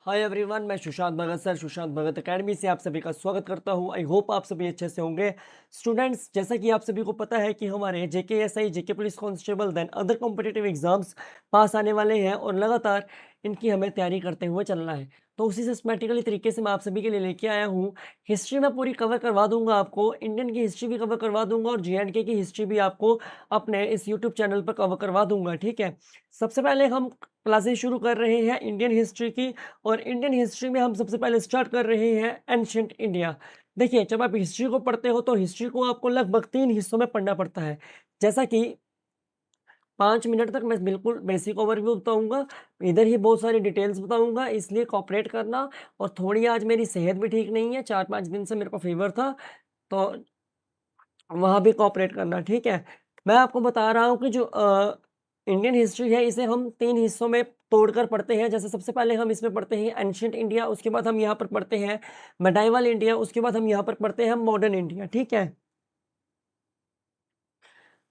Hi everyone, मैं सुशांत भगत sir Sushant भगत academy से आप सभी का स्वागत करता हूं। आई होप आप सभी अच्छे से होंगे। स्टूडेंट्स, जैसा कि आप सभी को पता है कि हमारे JK SI, JK police constable then other competitive exams pass आने वाले हैं और लगातार इनकी हमें तैयारी करते हुए चलना है। तो उसी सिस्टमेटिकली तरीके से मैं आप सभी के लिए लेके आया हूँ। हिस्ट्री में पूरी कवर करवा दूंगा आपको, इंडियन की हिस्ट्री भी कवर करवा दूंगा और JNK की हिस्ट्री भी आपको अपने इस यूट्यूब चैनल पर कवर करवा दूंगा। ठीक है, सबसे पहले हम क्लासेस शुरू कर रहे हैं इंडियन हिस्ट्री की। और इंडियन हिस्ट्री में हम सबसे पहले स्टार्ट कर रहे हैं एंशिएंट इंडिया। देखिए, जब आप हिस्ट्री को पढ़ते हो तो हिस्ट्री को आपको लगभग 3 हिस्सों में पढ़ना पड़ता है। जैसा कि 5 मिनट तक मैं बिल्कुल बेसिक ओवरव्यू बताऊँगा, इधर ही बहुत सारी डिटेल्स बताऊँगा, इसलिए कोऑपरेट करना। और थोड़ी आज मेरी सेहत भी ठीक नहीं है, 4-5 दिन से मेरे को फ़ीवर था, तो वहाँ भी कोऑपरेट करना, ठीक है? मैं आपको बता रहा हूँ कि जो इंडियन हिस्ट्री है, इसे हम 3 हिस्सों में तोड़कर पढ़ते हैं। जैसे सबसे पहले हम इसमें पढ़ते हैं एंशिएंट इंडिया, उसके बाद हम यहाँ पर पढ़ते हैं मेडाइवल इंडिया, उसके बाद हम यहाँ पर पढ़ते हैं मॉडर्न इंडिया, ठीक है?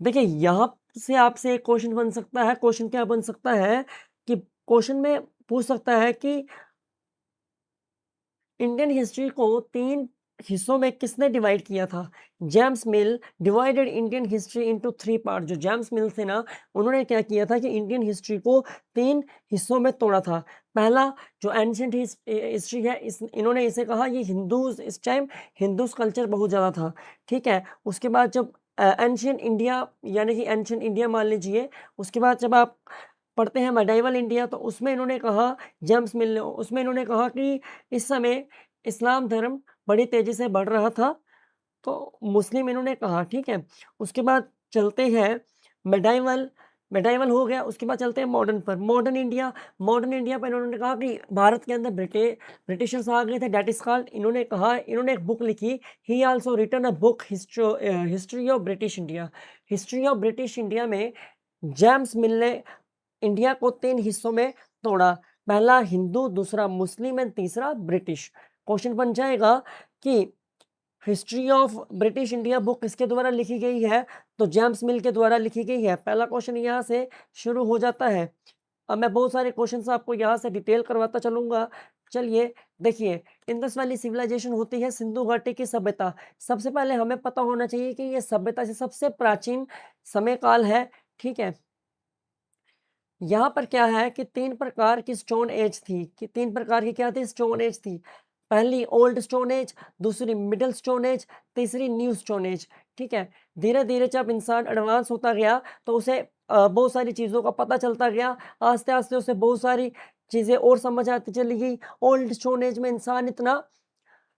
देखिए, यहाँ से आपसे एक क्वेश्चन बन सकता है, क्वेश्चन क्या बन सकता है कि क्वेश्चन में पूछ सकता है कि इंडियन हिस्ट्री को 3 हिस्सों में किसने डिवाइड किया था? जेम्स मिल divided Indian history into 3 part. जो जेम्स मिल थे ना, उन्होंने क्या किया था कि इंडियन हिस्ट्री को 3 हिस्सों में तोड़ा था। पहला जो एंशिएंट हिस्ट्री है, इस इन्होंने इसे कहा ये हिंदूज़, इस टाइम हिंदूज़ कल्चर बहुत ज़्यादा था, ठीक है? उसके बाद जब एंशिएंट इंडिया यानी कि एंशिएंट इंडिया मान लीजिए, उसके बाद जब आप पढ़ते हैं मेडाइवल इंडिया, तो उसमें इन्होंने कहा, जेम्स मिल ने उसमें इन्होंने कहा कि इस समय इस्लाम धर्म बड़ी तेज़ी से बढ़ रहा था, तो मुस्लिम इन्होंने कहा, ठीक है? उसके बाद चलते हैं मेडाइवल, मेडाइवल हो गया, उसके बाद चलते हैं मॉडर्न पर। मॉडर्न इंडिया पर इन्होंने कहा कि भारत के अंदर ब्रिटिशर्स आ गए थे, दैट इज़ कॉल्ड, इन्होंने कहा, इन्होंने एक बुक लिखी, he also written a book history of British India. History of British India में जेम्स मिल ने इंडिया को 3 हिस्सों में तोड़ा। पहला हिंदू, दूसरा मुस्लिम एंड तीसरा ब्रिटिश। क्वेश्चन बन जाएगा कि history of British India book किसके द्वारा लिखी गई है? तो जेम्स मिल के द्वारा लिखी गई है। पहला क्वेश्चन यहाँ से शुरू हो जाता है। अब मैं बहुत सारे क्वेश्चंस आपको यहाँ से डिटेल करवाता चलूँगा। चलिए, देखिए, इंडस वैली सिविलाइजेशन होती है सिंधु घाटी की सभ्यता। सबसे पहले हमें पता होना चाहिए कि ये सभ्यता से सबसे प्राचीन समय काल है, ठीक है? यहाँ पर क्या है कि 3 प्रकार की स्टोन एज थी, कि 3 प्रकार की क्या थी? स्टोन एज थी। पहली ओल्ड स्टोन एज, दूसरी मिडल स्टोन एज, तीसरी न्यू स्टोन एज, ठीक है? धीरे-धीरे जब इंसान एडवांस होता गया, तो उसे बहुत सारी चीज़ों का पता चलता गया। आस्ते-आस्ते उसे बहुत सारी चीज़ें और समझ आती चली गई। ओल्ड स्टोन एज में इंसान इतना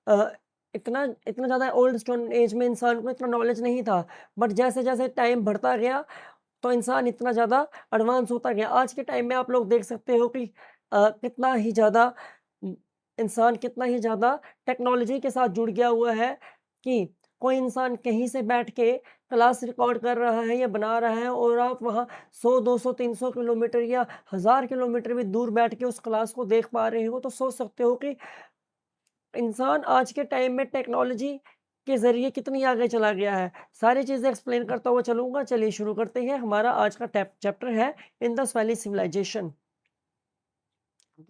अ, इतना इतना ज़्यादा ओल्ड स्टोन एज में इंसान को इतना नॉलेज नहीं था। बट जैसे-जैसे टाइम बढ़ता गया, तो इंसान इतना ज़्यादा एडवांस होता गया। आज के टाइम में आप लोग देख सकते हो कि कितना ही ज़्यादा उम, इंसान कितना ही ज़्यादा टेक्नोलॉजी के साथ जुड़ गया हुआ है कि कोई इंसान कहीं से बैठ के क्लास रिकॉर्ड कर रहा है या बना रहा है, और आप वहाँ 100, 200, 300 किलोमीटर या 1000 किलोमीटर भी दूर बैठ के उस क्लास को देख पा रहे हो, तो सोच सकते हो कि इंसान आज के टाइम में टेक्नोलॉजी के ज़रिए कितनी आगे चला गया है। सारी चीज़ें एक्सप्लेन करता हुआ चलूँगा। चलिए शुरू करते हैं। हमारा आज का चैप्टर है इंडस वैली सिविलाइजेशन।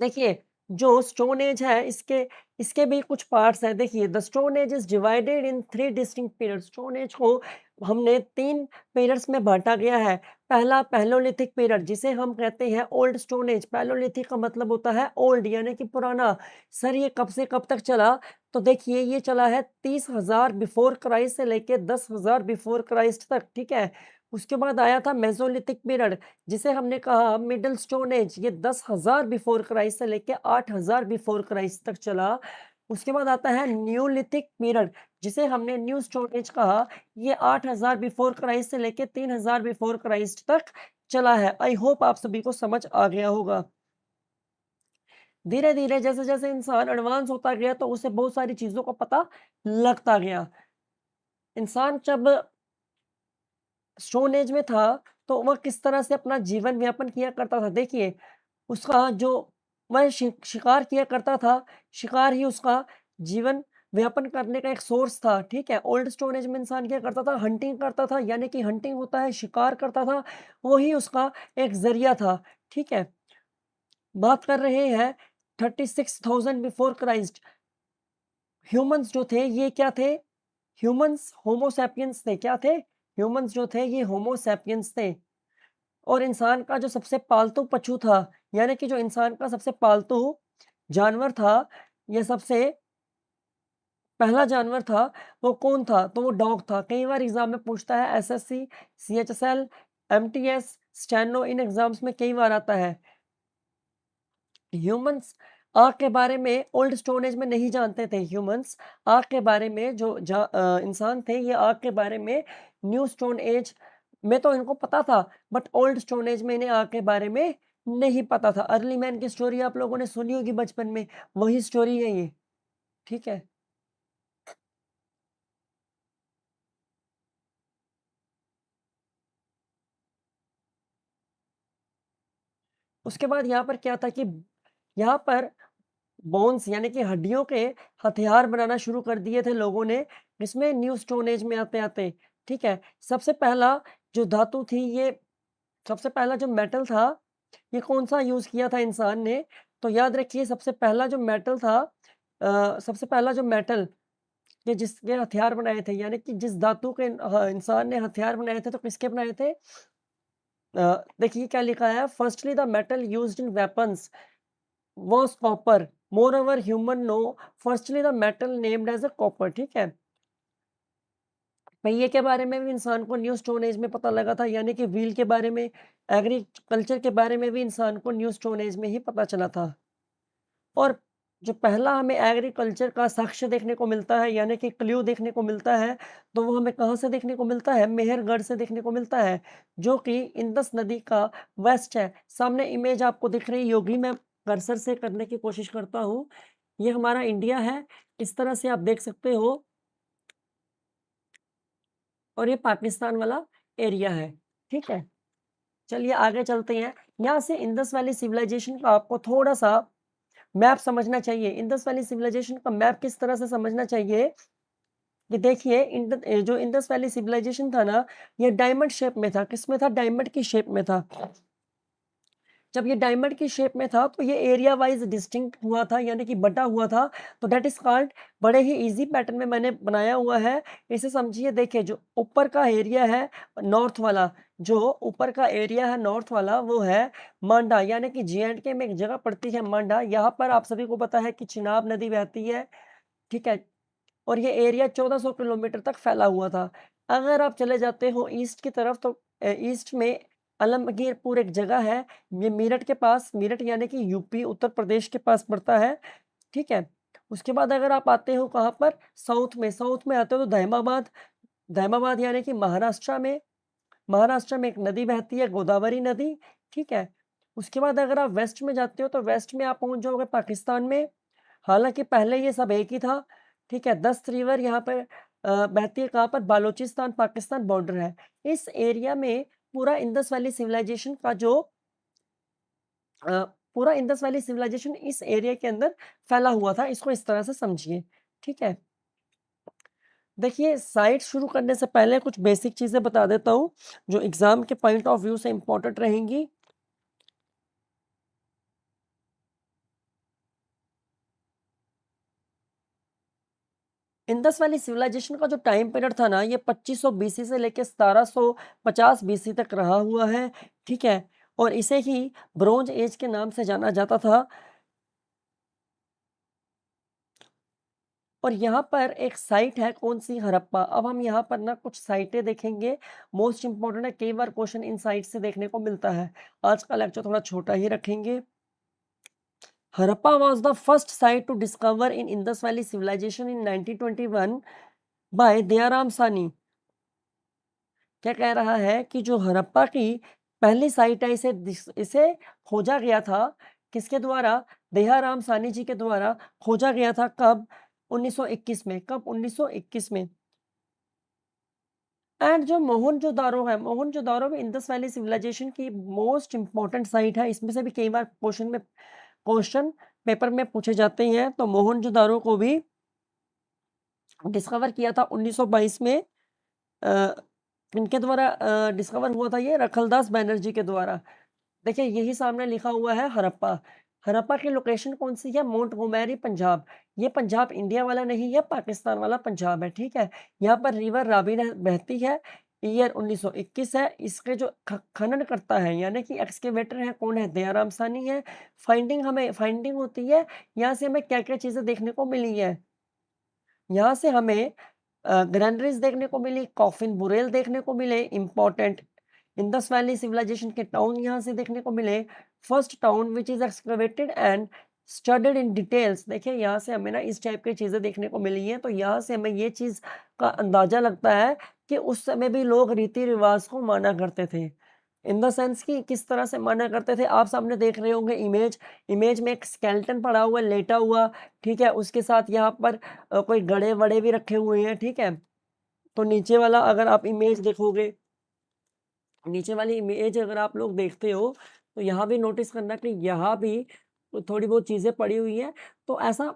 देखिए, जो स्टोन एज है, इसके इसके भी कुछ पार्ट्स हैं। देखिए, the stone age is divided in 3 distinct periods. Stone age को हमने 3 पीरियड्स में बाँटा गया है। पहला पैलेओलिथिक पीरियड, जिसे हम कहते हैं ओल्ड स्टोन एज। पैलेओलिथिक का मतलब होता है ओल्ड, यानी कि पुराना। सर, ये कब से कब तक चला? तो देखिए, ये चला है 30,000 बिफोर क्राइस्ट से लेके 10,000 बिफोर क्राइस्ट तक, ठीक है? उसके बाद आया था मेसोलिथिक पीरियड, जिसे हमने कहा मिडल स्टोन एज। ये 10,000 बिफोर क्राइस्ट से लेके 8,000 बिफोर क्राइस्ट तक चला। उसके बाद आता है न्यूलिथिक पीरियड, जिसे हमने न्यू स्टोन एज कहा। ये 8,000 बिफोर क्राइस्ट से लेके 3,000 बिफोर क्राइस्ट तक चला है। आई होप आप सभी को समझ आ गया होगा। धीरे-धीरे जैसे-जैसे इंसान एडवांस होता गया, तो उसे बहुत सारी चीज़ों का पता लगता गया। इंसान जब स्टोन एज में था, तो वह किस तरह से अपना जीवन यापन किया करता था। देखिए, उसका जो वह शिकार किया करता था, शिकार ही उसका जीवन यापन करने का एक सोर्स था, ठीक है? ओल्ड स्टोन एज में इंसान क्या करता था? हंटिंग करता था, यानी कि हंटिंग होता है, शिकार करता था, वही उसका एक ज़रिया था, ठीक है? बात कर रहे हैं 36,000 बिफोर क्राइस्ट। ह्यूमंस जो थे ये क्या थे? ह्यूमंस होमोसैपियंस थे। क्या थे? ह्यूमंस जो थे ये होमोसैपियंस थे। और इंसान का जो सबसे पालतू पशु था, यानी कि जो इंसान का सबसे पालतू जानवर था, या सबसे पहला जानवर था, वो कौन था? तो वो डॉग था। कई बार एग्जाम में पूछता है, एसएससी, सीएचएसएल, एमटीएस, स्टेनो, इन एग्जाम्स में कई बार आता है। ह्यूमंस आग के बारे में ओल्ड स्टोन एज में नहीं जानते थे। ह्यूमंस आग के बारे में जो इंसान थे, ये आग के बारे में न्यू स्टोन एज में तो इनको पता था, बट ओल्ड स्टोन एज में इन्हें आग के बारे में नहीं पता था। अर्ली मैन की स्टोरी आप लोगों ने सुनी होगी बचपन में, वही स्टोरी है ये। ठीक है। उसके बाद यहाँ पर क्या था कि यहाँ पर बोन्स यानी कि हड्डियों के हथियार बनाना शुरू कर दिए थे लोगों ने, जिसमें न्यू स्टोन एज में आते-आते, ठीक है। सबसे पहला जो धातु थी, ये सबसे पहला जो मेटल था, ये कौन-सा यूज़ किया था इंसान ने? तो याद रखिए, सबसे पहला जो मेटल था, सबसे पहला जो मेटल ये जिसके हथियार बनाए थे, यानी कि जिस धातु के इंसान ने हथियार बनाए थे, तो किसके बनाए थे? देखिए क्या लिखा है, firstly the metal used in weapons was copper, मोreover human know firstly the metal named as a copper, ठीक है। पहिए के बारे में भी इंसान को न्यू स्टोन एज में पता लगा था, यानी कि व्हील के बारे में, एग्रीकल्चर के बारे में भी इंसान को न्यू स्टोन एज में ही पता चला था। और जो पहला हमें एग्रीकल्चर का साक्ष्य देखने को मिलता है, यानी कि क्ल्यू देखने को मिलता है, तो वो हमें कहाँ से देखने को मिलता है? मेहरगढ़ से देखने को मिलता है, जो कि इंदस नदी का वेस्ट है। सामने इमेज आपको दिख रही होगी, मैं कर्सर से करने की कोशिश करता हूँ। ये हमारा इंडिया है, इस तरह से आप देख सकते हो, और ये पाकिस्तान वाला एरिया है, ठीक है? चलिए आगे चलते हैं। यहाँ से इंडस वैली सिविलाइजेशन का आपको थोड़ा-सा मैप समझना चाहिए। इंडस वैली सिविलाइजेशन का मैप किस तरह से समझना चाहिए कि देखिए, जो इंडस वैली सिविलाइजेशन था ना, ये डायमंड शेप में था। किसमें था? डायमंड की शेप में था। जब ये डायमंड की शेप में था, तो ये एरिया वाइज डिस्टिंक्ट हुआ था, यानी कि बटा हुआ था। तो दैट इज कॉल्ड, बड़े ही इजी पैटर्न में मैंने बनाया हुआ है। इसे समझिए, देखिए जो ऊपर का एरिया है नॉर्थ वाला, जो ऊपर का एरिया है नॉर्थ वाला, वो है मांडा, यानी कि जे&के में एक जगह पड़ती है मांडा। यहाँ पर आप सभी को पता है कि चिनाब नदी बहती है, ठीक है। और ये एरिया 1400 किलोमीटर तक फैला हुआ था। अगर आप चले जाते हो ईस्ट की तरफ, तो ईस्ट में आलमगीरपुर एक जगह है, ये मेरठ के पास, मेरठ यानी कि यूपी उत्तर प्रदेश के पास पड़ता है, ठीक है। उसके बाद अगर आप आते हो कहाँ पर? साउथ में आते हो तो दहमाबाद, दहमाबाद यानी कि महाराष्ट्र में, महाराष्ट्र में एक नदी बहती है, गोदावरी नदी, ठीक है। उसके बाद अगर आप वेस्ट में जाते हो, तो वेस्ट में आप पहुँच जाओगे पाकिस्तान में। हालाँकि पहले ये सब एक ही था, ठीक है। 10 रिवर यहाँ पे बहती है कहाँ पर? बालूचिस्तान पाकिस्तान बॉर्डर है। इस एरिया में पूरा इंडस वैली सिविलाइजेशन का जो पूरा इंडस वैली सिविलाइजेशन इस एरिया के अंदर फैला हुआ था। इसको इस तरह से समझिए, ठीक है। देखिए, साइट शुरू करने से पहले कुछ बेसिक चीज़ें बता देता हूँ, जो एग्ज़ाम के पॉइंट ऑफ व्यू से इम्पोर्टेंट रहेंगी। इंडस वैली सिविलाइजेशन का जो टाइम पीरियड था ना, ये 2500 बीसी से लेके 1750 बीसी तक रहा हुआ है, ठीक है। और इसे ही ब्रोंज एज के नाम से जाना जाता था। और यहाँ पर एक साइट है, कौन-सी? हड़प्पा। अब हम यहाँ पर ना कुछ साइटें देखेंगे, मोस्ट इम्पोर्टेंट है, कई बार क्वेश्चन इन साइट से देखने को मिलता है। आज का लेक्चर थोड़ा छोटा ही रखेंगे। Harappa was the first site to discover in Indus Valley civilization in 1921 by Dayaram सानी। क्या कह रहा है कि जो हड़प्पा की पहली साइट है, इसे खोजा गया था, किसके द्वारा? दयाराम सानी जी के द्वारा खोजा गया था। कब? 1921 में। कब? 1921 में। एंड जो मोहनजोदारो है, मोहनजोदारो भी इंडस वैली सिविलाइजेशन की मोस्ट इंपॉर्टेंट साइट है। इसमें से भी कई बार क्वेश्चन पेपर में पूछे जाते हैं। तो मोहनजोदारो को भी डिस्कवर किया था 1922 में। अ, इनके द्वारा डिस्कवर हुआ था ये, रखलदास बैनर्जी के द्वारा। देखिए, यही सामने लिखा हुआ है हड़प्पा। हड़प्पा की लोकेशन कौन सी है? मोंटगोमेरी पंजाब। ये पंजाब इंडिया वाला नहीं है, पाकिस्तान वाला पंजाब है, ठीक है। यहाँ पर रिवर रावी बहती है। ईयर 1921 है। इसके जो खनन करता है यानी कि एक्सकेवेटर है, कौन है? दयाराम सानी है। फाइंडिंग होती है, यहाँ से हमें क्या क्या चीजें देखने को मिली है। यहाँ से हमें ग्रैनरीज देखने को मिली, कॉफिन बुरेल देखने को मिले, इंपॉर्टेंट इंडस वैली सिविलाइजेशन के टाउन यहाँ से देखने को मिले। First town which is excavated and studied in details. देखिए यहाँ से हमें ना इस टाइप की चीजें देखने को मिली हैं, तो यहाँ से हमें ये चीज का अंदाजा लगता है कि उस समय भी लोग रीति रिवाज को माना करते थे। इन द सेंस कि किस तरह से माना करते थे, आप सामने देख रहे होंगे इमेज। इमेज में एक स्केलेटन पड़ा हुआ है, लेटा हुआ, ठीक है। उसके साथ यहाँ पर कोई गड़े वड़े भी रखे हुए हैं, ठीक है। तो नीचे वाला अगर आप इमेज देखोगे, नीचे वाली इमेज अगर आप लोग देखते हो, तो यहाँ भी नोटिस करना कि यहाँ भी थोड़ी बहुत चीजें पड़ी हुई हैं। तो ऐसा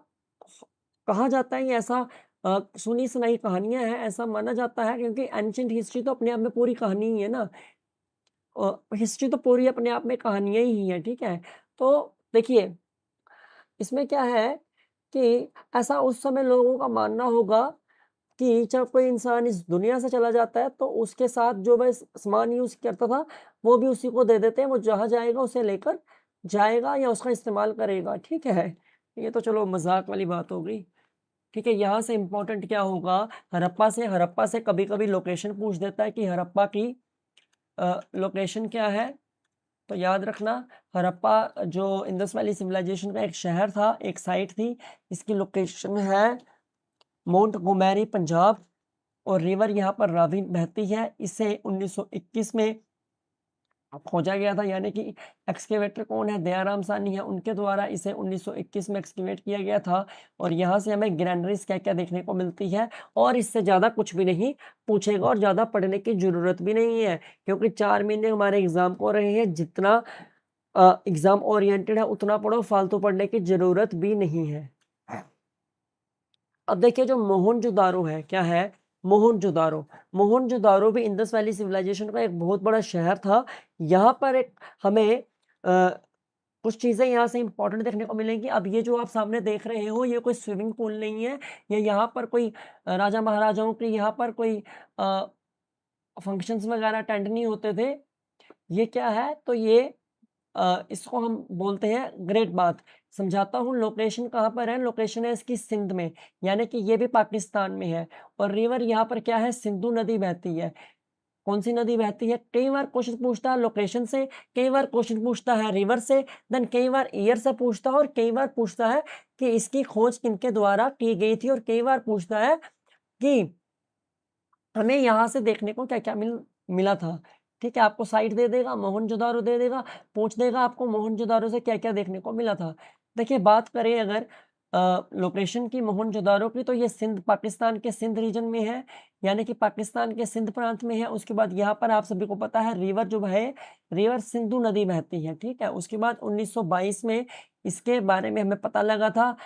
कहा जाता है, ये ऐसा सुनी सुनाई कहानियां हैं, ऐसा माना जाता है, क्योंकि एंशिएंट हिस्ट्री तो अपने आप में पूरी कहानी ही है ना। हिस्ट्री तो पूरी अपने आप में कहानियाँ ही हैं, ठीक है? तो देखिए, इसमें क्या है कि ऐसा उस समय लोगों का मानना होगा कि जब कोई इंसान इस दुनिया से चला जाता है, तो उसके साथ जो वह सामान यूज़ करता था, वो भी उसी को दे देते हैं। वो जहाँ जाएगा, उसे लेकर जाएगा या उसका इस्तेमाल करेगा, ठीक है? ये तो चलो मज़ाक वाली बात हो गई, ठीक है? यहाँ से इम्पोर्टेंट क्या होगा, हड़प्पा से कभी-कभी लोकेशन पूछ देता है कि हड़प्पा की लोकेशन क्या है? तो याद रखना, हड़प्पा जो इंडस वैली सिविलाइजेशन का एक शहर था, एक साइट थी। इसकी लोकेशन है मोंटगोमेरी पंजाब, और रिवर यहाँ पर रावी बहती है। इसे 1921 में खोजा गया था, यानी कि एक्सकेवेटर कौन है? दयाराम सानी है, उनके द्वारा इसे 1921 में एक्सकेवेट किया गया था। और यहाँ से हमें ग्रैनरीज क्या-क्या देखने को मिलती है, और इससे ज़्यादा कुछ भी नहीं पूछेगा, और ज़्यादा पढ़ने की ज़रूरत भी नहीं है, क्योंकि 4 महीने हमारे एग्ज़ाम को रहे हैं। जितना एग्ज़ाम ओरिएंटेड है उतना पढ़ो, फालतू पढ़ने की ज़रूरत भी नहीं है। अब देखिए, जो मोहनजोदारो है, क्या है? मोहनजोदारो। मोहनजोदारो भी इंडस वैली सिविलाइजेशन का एक बहुत बड़ा शहर था। यहाँ पर एक हमें कुछ चीज़ें यहाँ से इम्पोर्टेंट देखने को मिलेंगी। अब ये जो आप सामने देख रहे हो, ये कोई स्विमिंग पूल नहीं है, या यहाँ पर कोई राजा महाराजाओं के यहाँ पर कोई फंक्शंस वगैरह अटेंड नहीं होते थे। ये क्या है? तो ये इसको हम बोलते हैं ग्रेट बाथ। समझाता हूँ, लोकेशन कहाँ पर है? लोकेशन है इसकी सिंध में, यानी कि ये भी पाकिस्तान में है। और रिवर यहाँ पर क्या है? सिंधु नदी बहती है। कौन सी नदी बहती है? कई बार क्वेश्चन पूछता है लोकेशन से, कई बार क्वेश्चन पूछता है रिवर से, देन कई बार ईयर से पूछता है, और कई बार पूछता है कि इसकी खोज किनके द्वारा की गई थी, और कई बार पूछता है कि हमें यहाँ से देखने को क्या-क्या मिला था। ठीक है, आपको साइट दे देगा, मोहनजोदारो दे देगा, पूछ देगा आपको मोहनजोदारो से क्या-क्या देखने को मिला था। देखिए, बात करें अगर लोकेशन की मोहनजोदारो की, तो ये सिंध, पाकिस्तान के सिंध रीजन में है, यानी कि पाकिस्तान के सिंध प्रांत में है। उसके बाद यहाँ पर आप सभी को पता है रिवर जो है, रिवर सिंधु नदी बहती है, ठीक है। उसके बाद 1922 में इसके बारे में हमें पता लगा था।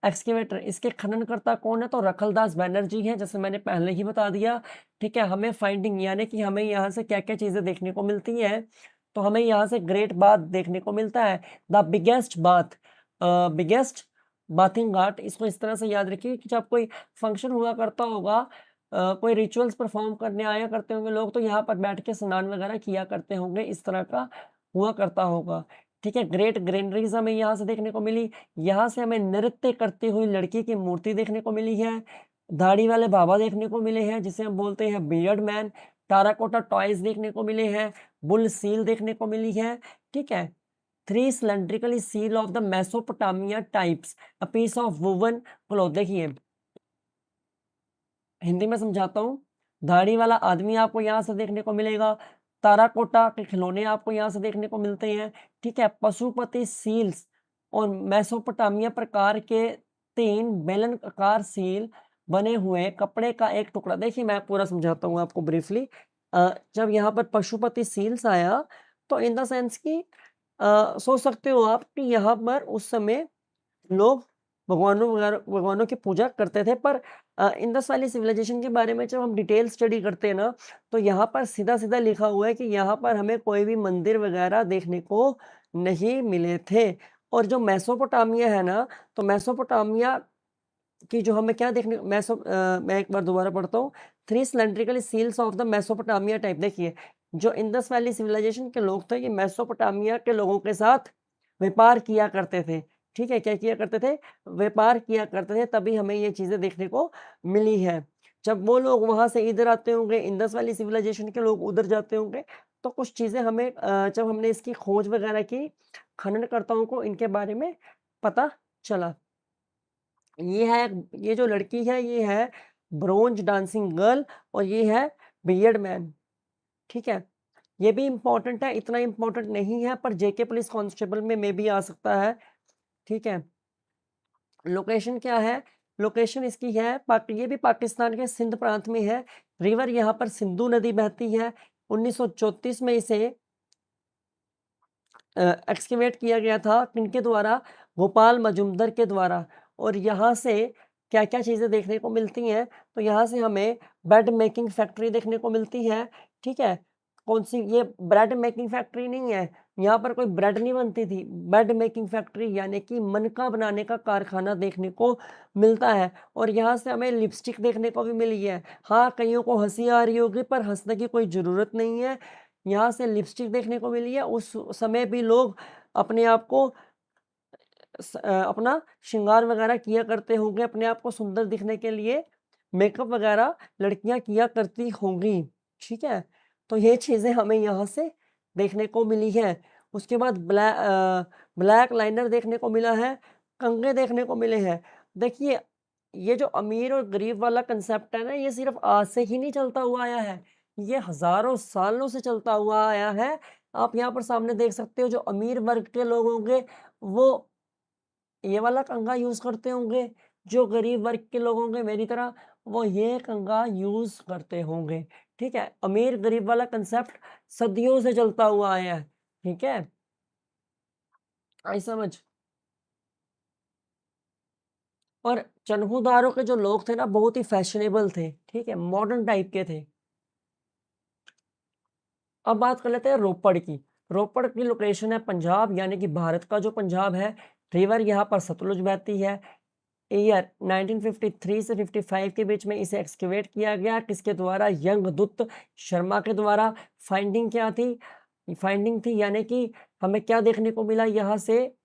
एक्सकेवेटर, इसके खननकर्ता कौन है? तो रखलदास बैनर्जी हैं, जैसे मैंने पहले ही बता दिया, ठीक है। हमें फाइंडिंग, यानी कि हमें यहाँ से क्या-क्या चीज़ें देखने को मिलती हैं, तो हमें यहाँ से ग्रेट बाथ देखने को मिलता है, the biggest bath, biggest bathing ghat. इसको इस तरह से याद रखिए कि जब कोई फंक्शन हुआ करता होगा, कोई रिचुअल्स परफॉर्म करने आया करते होंगे लोग, तो यहाँ पर बैठ के स्नान वगैरह किया करते होंगे, इस तरह का हुआ करता होगा, ठीक है। ग्रेट ग्रेनरीज हमें यहाँ से देखने को मिली। यहाँ से हमें नृत्य करती हुई लड़की की मूर्ति देखने को मिली है। दाढ़ी वाले बाबा देखने को मिले हैं, जिसे हम बोलते हैं बियर्ड मैन। टेराकोटा टॉयज देखने को मिले हैं। बुल सील देखने को मिली है, ठीक है। 3 cylindrically seal of the Mesopotamia types, a piece of woven cloth. देखिए, हिंदी में समझाता हूँ। दाढ़ी वाला आदमी आपको यहाँ से देखने को मिलेगा। टेराकोटा के खिलौने आपको यहाँ से देखने को मिलते हैं, ठीक है। पशुपति सील्स और मेसोपोटामिया प्रकार के 3 बेलन आकार सील बने हुए कपड़े का एक टुकड़ा। देखिए, मैं पूरा समझाता हूँ आपको ब्रीफली। जब यहाँ पर पशुपति सील्स आया, तो इन द सेंस कि सोच सकते हो आप कि यहाँ पर उस समय लोग भगवानों की पूजा करते थे। पर इंडस वैली सिविलाइजेशन के बारे में जब हम डिटेल स्टडी करते हैं ना, तो यहाँ पर सीधा-सीधा लिखा हुआ है कि यहाँ पर हमें कोई भी मंदिर वगैरह देखने को नहीं मिले थे। और जो मेसोपोटामिया है ना, तो मेसोपोटामिया कि जो हमें क्या देखने मैं एक बार दोबारा पढ़ता हूँ। 3 cylindrical seals of the Mesopotamia type. देखिए, जो इंडस वैली सिविलाइजेशन के लोग थे, ये मेसोपोटामिया के लोगों के साथ व्यापार किया करते थे। ठीक है, क्या किया करते थे? व्यापार किया करते थे, तभी हमें ये चीज़ें देखने को मिली है। जब वो लोग वहाँ से इधर आते होंगे, इंडस वैली सिविलाइजेशन के लोग उधर जाते होंगे, तो कुछ चीज़ें हमें जब हमने इसकी खोज वगैरह की, खननकर्ताओं को इनके बारे में पता चला। ये है ये जो लड़की है, ये है ब्रोंज डांसिंग गर्ल और ये है बियर्ड मैन, ठीक है? ये भी इम्पोर्टेंट है, इतना इम्पोर्टेंट नहीं है पर जेके पुलिस कांस्टेबल में मे बी आ सकता है, ठीक है? लोकेशन क्या है? लोकेशन इसकी है ये भी पाकिस्तान के सिंध प्रांत में है। रिवर यहाँ पर सिंधु नदी बहती है। 1934 में इसे एक्सकेवेट किया गया था किनके द्वारा? गोपाल मजुमदार के द्वारा। और यहाँ से क्या-क्या चीज़ें देखने को मिलती हैं? तो यहाँ से हमें ब्रेड मेकिंग फैक्ट्री देखने को मिलती है, ठीक है? कौन-सी? ये ब्रेड मेकिंग फैक्ट्री नहीं है, यहाँ पर कोई ब्रेड नहीं बनती थी। ब्रेड मेकिंग फैक्ट्री यानी कि मनका बनाने का कारखाना देखने को मिलता है। और यहाँ से हमें लिपस्टिक देखने को भी मिली है। हाँ, कइयों को हँसी आ रही होगी पर हँसने की कोई ज़रूरत नहीं है। यहाँ से लिपस्टिक देखने को मिली है। उस समय भी लोग अपने आप को अपना श्रृंगार वगैरह किया करते होंगे, अपने आप को सुंदर दिखने के लिए मेकअप वगैरह लड़कियाँ किया करती होंगी, ठीक है? तो ये चीज़ें हमें यहाँ से देखने को मिली हैं। उसके बाद ब्लैक लाइनर देखने को मिला है, कंघे देखने को मिले हैं। देखिए, ये जो अमीर और गरीब वाला कंसेप्ट है ना, ये सिर्फ़ आज से ही नहीं चलता हुआ आया है, ये हज़ारों सालों से चलता हुआ आया है। आप यहाँ पर सामने देख सकते हो, जो अमीर वर्ग के लोग होंगे, वो ये वाला कंघा यूज़ करते होंगे, जो गरीब वर्ग के लोग होंगे मेरी तरह, वो ये कंघा यूज़ करते होंगे, ठीक है? अमीर-गरीब वाला कंसेप्ट सदियों से चलता हुआ आया है, ठीक है? आई समझ? और चनहूदारों के जो लोग थे ना, बहुत ही फैशनेबल थे, ठीक है? मॉडर्न टाइप के थे। अब बात कर लेते हैं रोपड़ की। रोपड़ की लोकेशन है पंजाब, यानी कि भारत का जो पंजाब है, रिवर यहाँ पर सतलुज बहती है। ईयर 1953 से 55 के बीच में इसे एक्सकेवेट किया गया। किसके द्वारा? यंगदुत शर्मा के द्वारा। फाइंडिंग क्या थी? फाइंडिंग थी यानी कि हमें क्या देखने को मिला यहाँ से?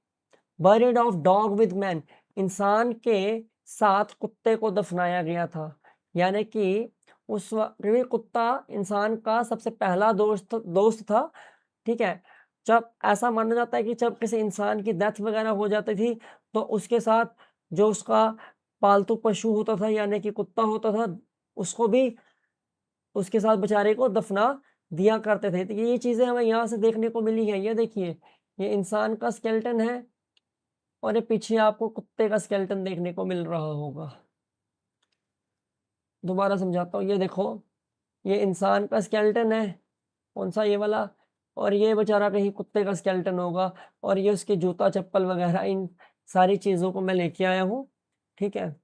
Buried of dog with man, इंसान के साथ कुत्ते को दफनाया गया था। यानी कि उस क्योंकि कुत्ता इंसान का सबसे पहला दोस्त था, ठीक है? जब ऐसा माना जाता है कि जब किसी इंसान की डेथ वगैरह हो जाती थी, तो उसके साथ जो उसका पालतू पशु होता था यानी कि कुत्ता होता था, उसको भी उसके साथ बेचारे को दफना दिया करते थे। तो ये चीज़ें हमें यहाँ से देखने को मिली हैं। ये देखिए, ये इंसान का स्केलेटन है और ये पीछे आपको कुत्ते का स्केलेटन देखने को मिल रहा होगा। दोबारा समझाता हूँ, ये देखो, ये इंसान का स्केलेटन है, कौन-सा? ये वाला। और ये बेचारा कहीं कुत्ते का स्केलेटन होगा और ये उसके जूता-चप्पल वगैरह इन सारी चीज़ों को मैं लेके आया हूँ, ठीक है?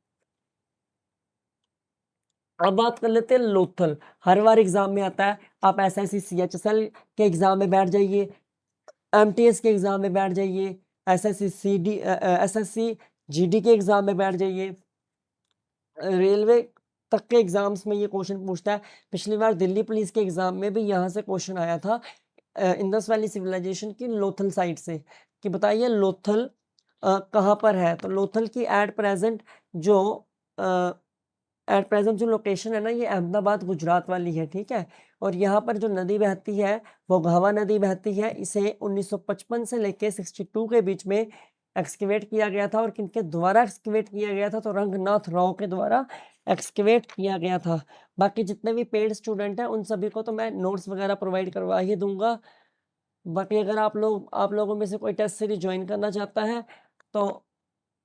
अब बात कर लेते हैं लोथल। हर बार एग्ज़ाम में आता है, आप एसएससी, सीएचएसएल के एग्ज़ाम में बैठ जाइए, एमटीएस के एग्ज़ाम में बैठ जाइए, एसएससी जीडी के एग्ज़ाम में बैठ जाइए। रेलवे तक के एग्ज़ाम्स में ये क्वेश्चन पूछता है। पिछली बार दिल्ली पुलिस के एग्ज़ाम में भी यहाँ से क्वेश्चन आया था इंडस वैली सिविलाइजेशन की लोथल साइट से, कि बताइए लोथल कहाँ पर है? तो लोथल की अ, एट प्रेज़ेंट जो लोकेशन है ना, ये अहमदाबाद गुजरात वाली है, ठीक है? और यहाँ पर जो नदी बहती है, वो घावा नदी बहती है। इसे 1955 से लेके 62 के बीच में एक्सकेवेट किया गया था। और किनके द्वारा एक्सकेवेट किया गया था? तो रंगनाथ राव के द्वारा एक्सकेवेट किया गया था। बाकी जितने भी पेड स्टूडेंट हैं, उन सभी को तो मैं नोट्स वगैरह प्रोवाइड करवा ही दूँगा। बाकी अगर आप लोगों में से कोई टेस्ट सीरीज़ जॉइन करना चाहता है, तो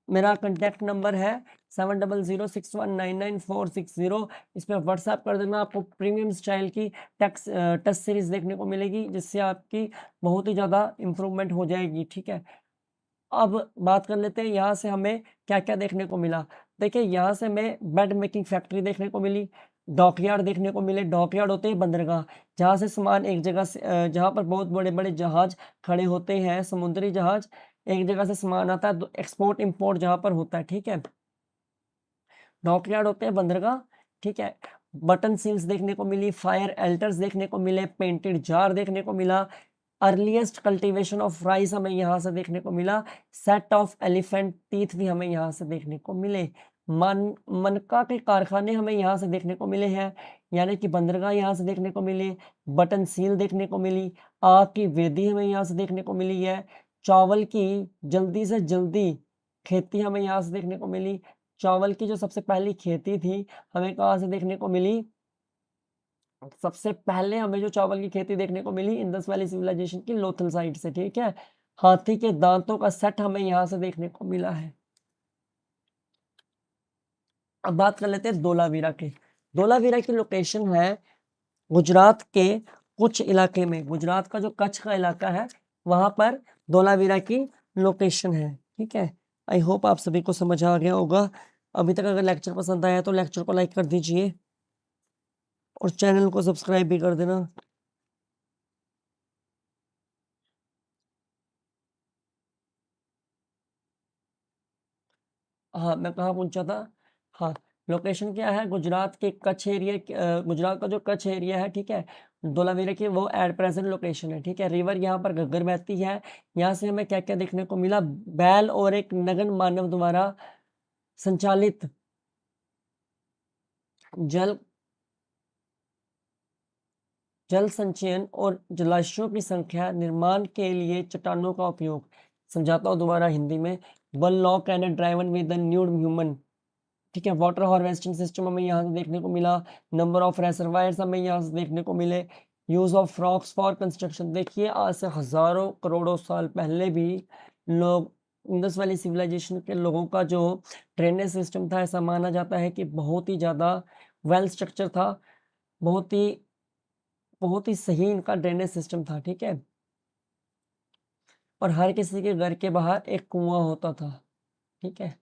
मेरा कॉन्टैक्ट नंबर है 7006199460। इस पे व्हाट्सएप कर देना। आपको प्रीमियम स्टाइल की टेस्ट सीरीज़ देखने को मिलेगी, जिससे आपकी बहुत ही ज़्यादा इम्प्रूवमेंट हो जाएगी, ठीक है? अब बात कर लेते हैं यहाँ से हमें क्या-क्या देखने को मिला। देखिए, यहाँ से हमें बेड मेकिंग फैक्ट्री देखने को मिली, डॉकयार्ड देखने को मिले। डॉकयार्ड होते हैं बंदरगाह, जहाँ से सामान एक जगह से जहाँ पर बहुत बड़े-बड़े जहाज खड़े होते हैं, समुद्री जहाज एक जगह से सामान आता है, एक्सपोर्ट इम्पोर्ट जहाँ पर होता है, ठीक है। डॉकयार्ड होते हैं, बंदरगाह, ठीक है। बटन सील्स देखने को मिली, फायर एल्टर्स देखने को मिले, पेंटेड जार देखने को मिला, अर्लीस्ट कल्टीवेशन ऑफ राइस हमें यहाँ से देखने को मिला, सेट ऑफ एलिफेंट टीथ भी हमें यहाँ से देखने को मिले, मनका के कारखाने हमें यहाँ से देखने को मिले हैं, यानी कि बंदरगाह यहाँ से देखने को मिले, बटन सील देखने को मिली, आग की वेदी हमें यहाँ से देखने को मिली है, चावल की जल्दी से जल्दी खेती हमें यहाँ से देखने को मिली, चावल की जो सबसे पहली खेती थी हमें कहाँ से देखने को मिली, सबसे पहले हमें जो चावल की खेती देखने को मिली इंडस वैली सिविलाइजेशन की लोथल साइट से, ठीक है। हाथी के दांतों का सेट हमें यहाँ से देखने को मिला है। अब बात कर लेते हैं धोलावीरा की। धोलावीरा की लोकेशन है गुजरात के कुछ इलाके में, गुजरात का जो कच्छ का इलाका है वहां पर धोलावीरा की लोकेशन है, ठीक है। आई होप आप सभी को समझ आ गया होगा। अभी तक अगर लेक्चर पसंद आया तो लेक्चर को लाइक कर दीजिए और चैनल को सब्सक्राइब भी कर देना। हाँ, मैं कहाँ पहुंचा था। हाँ, लोकेशन क्या है, गुजरात के कच्छ एरिया, गुजरात का जो कच्छ एरिया है, ठीक है, धोलावीरा की वो एट प्रेजेंट लोकेशन है, ठीक है। रिवर यहाँ पर घग्गर बहती है। यहाँ से हमें क्या क्या देखने को मिला, बैल और एक नगन मानव द्वारा संचालित जल जल संचयन और जलाशयों की संख्या निर्माण के लिए चट्टानों का उपयोग। समझाता हूँ दोबारा हिंदी में। One law can driven with nude human, ठीक है। वाटर हार्वेस्टिंग सिस्टम हमें यहाँ से देखने को मिला। नंबर ऑफ रेजर्वायर्स हमें यहाँ से देखने को मिले। Use of rocks for construction. देखिए आज से हजारों करोड़ों साल पहले भी लोग, इंडस वैली सिविलाइजेशन के लोगों का जो ड्रेनेज सिस्टम था, ऐसा माना जाता है कि बहुत ही ज़्यादा वेल स्ट्रक्चर था, बहुत ही सही इनका ड्रेनेज सिस्टम था, ठीक है। और हर किसी के घर के बाहर एक कुआं होता था, ठीक है।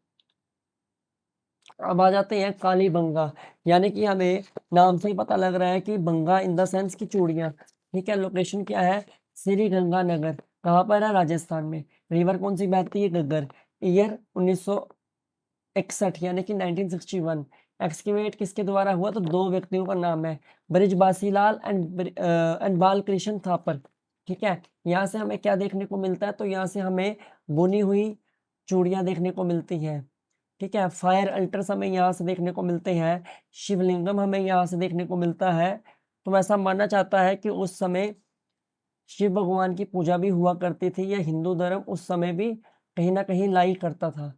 अब आ जाते हैं कालीबंगा, यानी कि हमें नाम से ही पता लग रहा है कि बंगा इन द सेंस की चूड़ियां, ठीक है। लोकेशन क्या है, श्री गंगानगर, कहाँ पर है, राजस्थान में। रिवर कौन सी बहती है, घग्गर। ईयर 1961 यानी कि 1961। एक्सकेवेट किसके द्वारा हुआ, तो दो व्यक्तियों का नाम है, ब्रिजबासी लाल एंड बालकृष्ण थापर, ठीक है। यहाँ से हमें क्या देखने को मिलता है, तो यहाँ से हमें बुनी हुई चूड़ियां देखने को मिलती हैं, ठीक है। फायर अल्टर्स हमें यहाँ से देखने को मिलते हैं। शिवलिंगम हमें यहाँ से देखने को मिलता है। तो ऐसा मानना चाहता है कि उस समय शिव भगवान की पूजा भी हुआ करती थी, या हिंदू धर्म उस समय भी कहीं ना कहीं लाई करता था,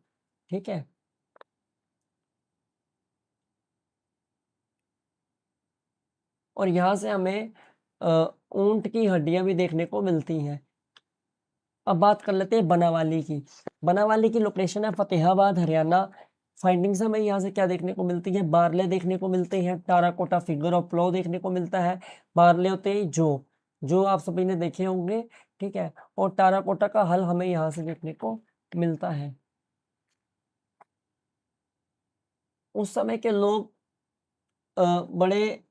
ठीक है। और यहाँ से हमें ऊंट की हड्डियां भी देखने को मिलती हैं। अब बात कर लेते हैं बनावाली की। बनावाली की लोकेशन है फतेहाबाद, हरियाणा। फाइंडिंग्स हमें यहाँ से क्या देखने को मिलती है, बारले देखने को मिलते हैं, टाराकोटा फिगर ऑफ प्लो देखने को मिलता है। बारले होते हैं जो आप सभी ने देखे होंगे, ठीक है। और टाराकोटा का हल हमें यहाँ से देखने को मिलता है। उस समय के लोग बड़े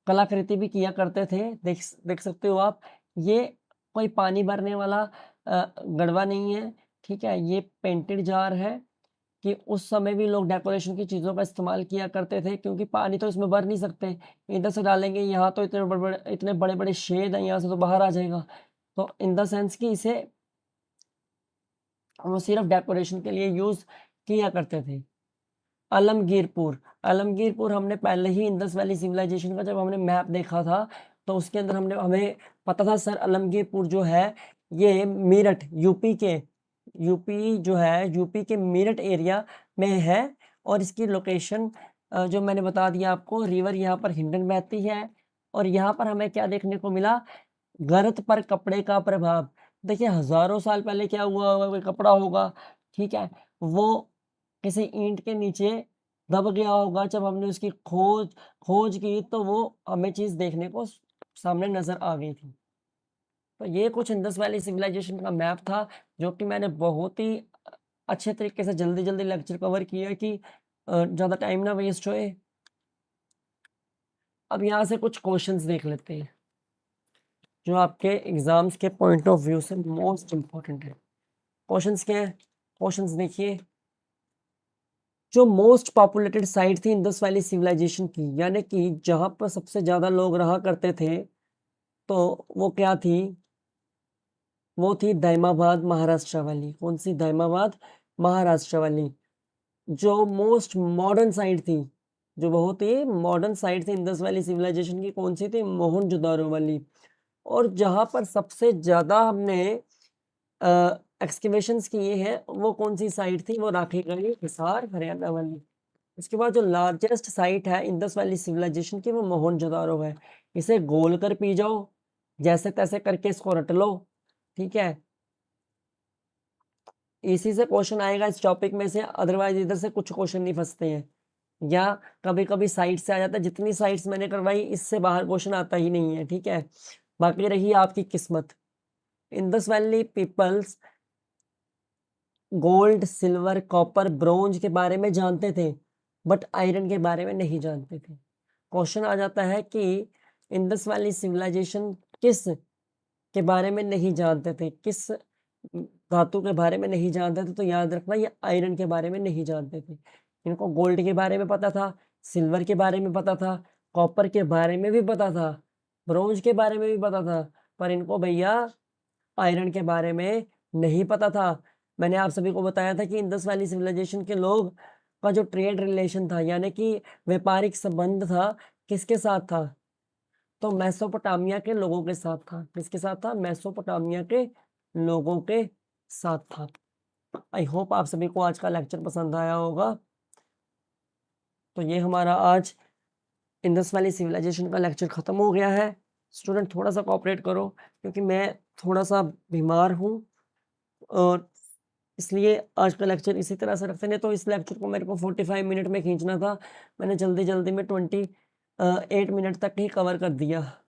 कलाकृति भी किया करते थे। देख देख सकते हो आप, ये कोई पानी भरने वाला गड़वा नहीं है, ठीक है। ये पेंटेड जार है कि उस समय भी लोग डेकोरेशन की चीज़ों का इस्तेमाल किया करते थे, क्योंकि पानी तो इसमें भर नहीं सकते, इधर से डालेंगे, यहाँ तो इतने बड़े बड़े छेद हैं, यहाँ से तो बाहर आ जाएगा। तो इन द सेंस कि इसे वो सिर्फ डेकोरेशन के लिए यूज़ किया करते थे। आलमगीरपुर, आलमगीरपुर हमने पहले ही इंडस वैली सिविलाइजेशन का जब हमने मैप देखा था, तो उसके अंदर हमें पता था सर आलमगीरपुर जो है ये मेरठ यूपी जो है, यूपी के मेरठ एरिया में है। और इसकी लोकेशन जो मैंने बता दिया आपको, रिवर यहाँ पर हिंडन बहती है। और यहाँ पर हमें क्या देखने को मिला, गर्त पर कपड़े का प्रभाव। देखिए हजारों साल पहले क्या हुआ होगा, कोई कपड़ा होगा, ठीक है, वो किसी ईंट के नीचे दब गया होगा। जब हमने उसकी खोज खोज की तो वो हमें चीज़ देखने को सामने नज़र आ गई थी। तो ये कुछ इंडस वैली सिविलाइजेशन का मैप था, जो कि मैंने बहुत ही अच्छे तरीके से जल्दी-जल्दी लेक्चर कवर किया कि ज़्यादा टाइम ना वेस्ट होए। अब यहाँ से कुछ क्वेश्चंस देख लेते हैं, जो आपके एग्ज़ाम्स के पॉइंट ऑफ व्यू से मोस्ट इम्पोर्टेंट है। क्वेश्चंस क्या है, क्वेश्चंस देखिए। जो मोस्ट पॉपुलेटेड साइट थी इंडस वैली सिविलाइजेशन की, यानी कि जहाँ पर सबसे ज़्यादा लोग रहा करते थे, तो वो क्या थी? वो थी दाइमाबाद महाराष्ट्र वाली। कौन सी? दाइमाबाद महाराष्ट्र वाली। जो मोस्ट मॉडर्न साइट थी, जो बहुत ही मॉडर्न साइट थी इंडस वैली सिविलाइजेशन की, कौन सी थी? मोहनजोदारो वाली। और जहाँ पर सबसे ज़्यादा हमने एक्सकेवेशंस किए हैं, वो कौन सी साइट थी? वो राखी गढ़ी, हिसार, हरियाणा वाली। उसके बाद जो लार्जेस्ट साइट है इंडस वैली सिविलाइजेशन की, वो मोहनजोदारो है। इसे गोल कर पी जाओ, जैसे तैसे करके इसको रट लो, ठीक है। इसी से क्वेश्चन आएगा इस टॉपिक में से, अदरवाइज इधर से कुछ क्वेश्चन नहीं फंसते हैं, या कभी कभी साइट से आ जाता है। जितनी साइट्स मैंने करवाई, इससे बाहर क्वेश्चन आता ही नहीं है, ठीक है। बाकी रही आपकी किस्मत। Indus valley people's gold, silver, copper, bronze के बारे में जानते थे, बट आयरन के बारे में नहीं जानते थे। क्वेश्चन आ जाता है कि इंडस वैली सिविलाइजेशन किस के बारे में नहीं जानते थे, किस धातु के बारे में नहीं जानते थे, तो याद रखना ये आयरन के बारे में नहीं जानते थे। इनको गोल्ड के बारे में पता था, सिल्वर के बारे में पता था, कॉपर के बारे में भी पता था, ब्रोंज के बारे में भी पता था, पर इनको भैया आयरन के बारे में नहीं पता था। मैंने आप सभी को बताया था कि इंडस वैली सिविलाइजेशन के लोग का जो ट्रेड रिलेशन था, यानी कि व्यापारिक संबंध था, किसके साथ था? तो मेसोपोटामिया के लोगों के साथ था। किसके साथ था? मेसोपोटामिया के लोगों के साथ था। आई होप आप सभी को आज का लेक्चर पसंद आया होगा। तो ये हमारा आज इंडस वैली सिविलाइजेशन का लेक्चर खत्म हो गया है। स्टूडेंट थोड़ा सा कोऑपरेट करो, क्योंकि मैं थोड़ा सा बीमार हूँ, और इसलिए आज का लेक्चर इसी तरह से रखते हैं। तो इस लेक्चर को मेरे को 45 मिनट में खींचना था, मैंने जल्दी जल्दी में 28 मिनट तक ही कवर कर दिया।